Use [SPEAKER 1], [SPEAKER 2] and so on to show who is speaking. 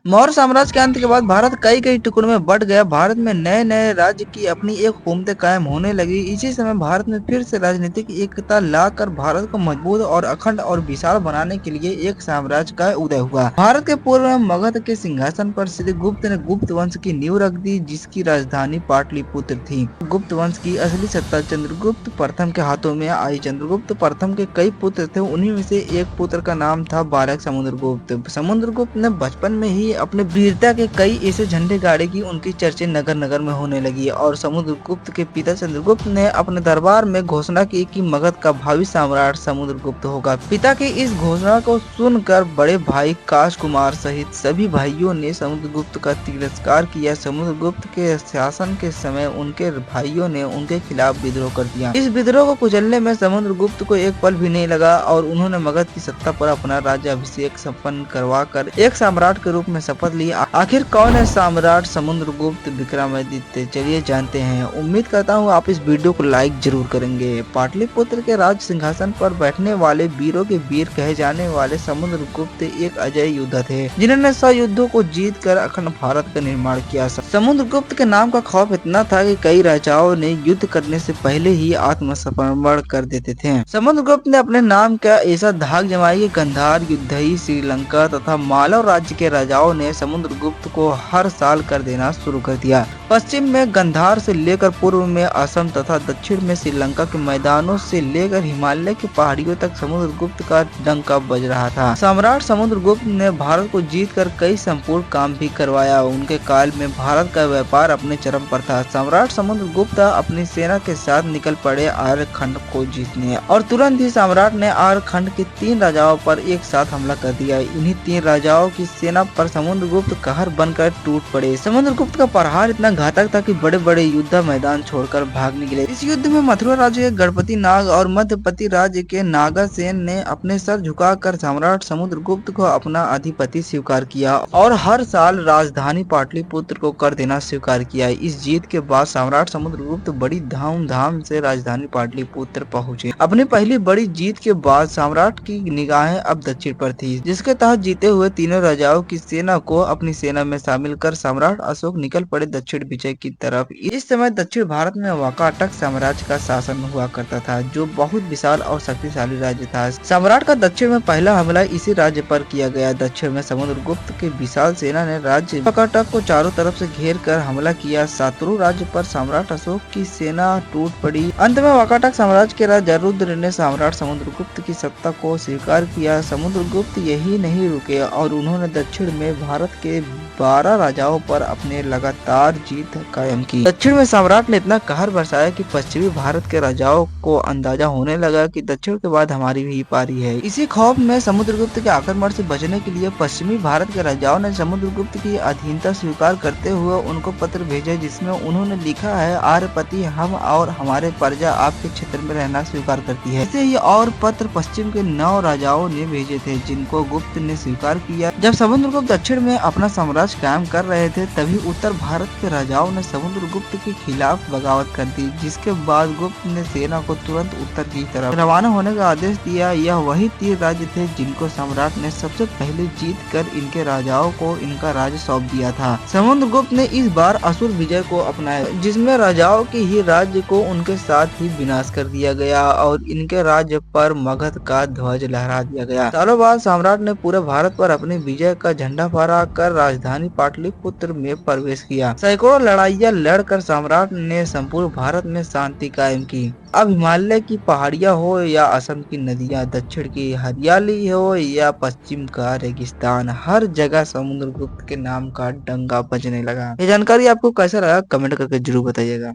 [SPEAKER 1] मौर्य साम्राज्य के अंत के बाद भारत कई कई टुकड़ों में बंट गया। भारत में नए नए राज्य की अपनी एक हुकूमतें कायम होने लगी। इसी समय भारत में फिर से राजनीतिक एकता लाकर भारत को मजबूत और अखंड और विशाल बनाने के लिए एक साम्राज्य का उदय हुआ। भारत के पूर्व में मगध के सिंहासन पर श्री गुप्त ने गुप्त वंश की नींव रख दी, जिसकी राजधानी पाटलिपुत्र थी। गुप्त वंश की असली सत्ता चंद्रगुप्त प्रथम के हाथों में आई। चंद्रगुप्त प्रथम के कई पुत्र थे, उन्हीं में से एक पुत्र का नाम था बालक समुद्रगुप्त। समुद्रगुप्त ने बचपन में ही अपने वीरता के कई ऐसे झंडे गाड़े की उनकी चर्चा नगर नगर में होने लगी और समुद्रगुप्त के पिता चंद्रगुप्त ने अपने दरबार में घोषणा की कि मगध का भावी सम्राट समुद्रगुप्त होगा। पिता की इस घोषणा को सुनकर बड़े भाई काश कुमार सहित सभी भाइयों ने समुद्रगुप्त का तिरस्कार किया। समुद्रगुप्त के शासन के समय उनके भाइयों ने उनके खिलाफ विद्रोह कर दिया। इस विद्रोह को कुचलने में समुद्रगुप्त को एक पल भी नहीं लगा और उन्होंने मगध की सत्ता पर अपना राज्याभिषेक संपन्न करवाकर एक सम्राट के रूप में शपथ ली। आखिर कौन है सम्राट समुद्रगुप्त विक्रमादित्य, चलिए जानते हैं। उम्मीद करता हूँ आप इस वीडियो को लाइक जरूर करेंगे। पाटलिपुत्र के राज सिंहासन पर बैठने वाले वीरों के वीर कहे जाने वाले समुद्रगुप्त एक अजय योद्धा थे, जिन्होंने 100 युद्धों को जीत कर अखंड भारत का निर्माण किया। समुद्रगुप्त के नाम का खौफ इतना था कि कई राजाओं ने युद्ध करने से पहले ही आत्मसमर्पण कर देते थे। समुद्रगुप्त ने अपने नाम का ऐसा धाक जमाई कि गांधार, युद्धई, श्रीलंका तथा मालव राज्य के राजाओं ने समुद्रगुप्त को हर साल कर देना शुरू कर दिया। पश्चिम में गांधार से लेकर पूर्व में असम तथा दक्षिण में श्रीलंका के मैदानों से लेकर हिमालय की पहाड़ियों तक समुद्रगुप्त का डंका बज रहा था। सम्राट समुद्रगुप्त ने भारत को जीतकर कई संपूर्ण काम भी करवाया। उनके काल में भारत का व्यापार अपने चरम पर था। सम्राट समुद्रगुप्त अपनी सेना के साथ निकल पड़े आर्यखंड को जीतने और तुरंत ही सम्राट ने आर्यखंड के 3 राजाओं पर एक साथ हमला कर दिया। इन्हीं 3 राजाओं की सेना पर समुद्रगुप्त कहर बनकर टूट पड़े। समुद्रगुप्त का प्रहार इतना घातक था कि बड़े बड़े योद्धा मैदान छोड़कर भाग निकले। इस युद्ध में मथुरा राज्य के गणपति नाग और मध्यपति राज्य के नागासेन ने अपने सर झुकाकर सम्राट समुद्रगुप्त को अपना अधिपति स्वीकार किया और हर साल राजधानी पाटलिपुत्र को कर देना स्वीकार किया। इस जीत के बाद सम्राट समुद्रगुप्त बड़ी धूमधाम से राजधानी पाटलिपुत्र पहुंचे। अपनी पहली बड़ी जीत के बाद सम्राट की निगाहें अब दक्षिण पर थी, जिसके तहत जीते हुए तीनों राजाओं की सेना को अपनी सेना में शामिल कर सम्राट अशोक निकल पड़े दक्षिण विजय की तरफ। इस समय दक्षिण भारत में वाकाटक साम्राज्य का शासन हुआ करता था, जो बहुत विशाल और शक्तिशाली राज्य था। सम्राट का दक्षिण में पहला हमला इसी राज्य पर किया गया। दक्षिण में समुद्रगुप्त की विशाल सेना ने राज्य वाकाटक को चारों तरफ से घेर कर हमला किया। शत्रु राज्य पर सम्राट अशोक की सेना टूट पड़ी। अंत में वाकाटक साम्राज्य के राजा रुद्र ने सम्राट समुद्रगुप्त की सत्ता को स्वीकार किया। समुद्रगुप्त यही नहीं रुके और उन्होंने दक्षिण में भारत के 12 राजाओं पर अपने लगातार जीत कायम की। दक्षिण में सम्राट ने इतना कहर बरसाया कि पश्चिमी भारत के राजाओं को अंदाजा होने लगा कि दक्षिण के बाद हमारी भी पारी है। इसी खौफ में समुद्रगुप्त के आक्रमण से बचने के लिए पश्चिमी भारत के राजाओं ने समुद्रगुप्त की अधीनता स्वीकार करते हुए उनको पत्र भेजा, जिसमें उन्होंने लिखा है, आर्यपति, हम और हमारे प्रजा आपके क्षेत्र में रहना स्वीकार करती है। ऐसे ही और पत्र पश्चिम के 9 राजाओं ने भेजे थे, जिनको गुप्त ने स्वीकार किया। जब समुद्रगुप्त दक्षिण में अपना साम्राज्य कायम कर रहे थे, तभी उत्तर भारत के राजाओं ने समुद्रगुप्त के खिलाफ बगावत कर दी, जिसके बाद गुप्त ने सेना को तुरंत उत्तर की तरफ रवाना होने का आदेश दिया। यह वही 3 राज्य थे जिनको सम्राट ने सबसे पहले जीत कर इनके राजाओं को इनका राज्य सौंप दिया था। समुद्रगुप्त ने इस बार असुर विजय को अपनाया, जिसमें राजाओं के ही राज्य को उनके साथ ही विनाश कर दिया गया और इनके राज्य पर मगध का ध्वज लहरा दिया गया। सालों बाद सम्राट ने पूरे भारत पर अपनी विजय का झंडा फहरा कर राजधानी पाटलिपुत्र में प्रवेश किया। सैकड़ों लड़ाइयां लड़कर सम्राट ने संपूर्ण भारत में शांति कायम की। अब हिमालय की पहाड़ियां हो या असम की नदियां, दक्षिण की हरियाली हो या पश्चिम का रेगिस्तान, हर जगह समुद्रगुप्त के नाम का डंका बजने लगा। ये जानकारी आपको कैसा लगा कमेंट करके जरूर बताइएगा।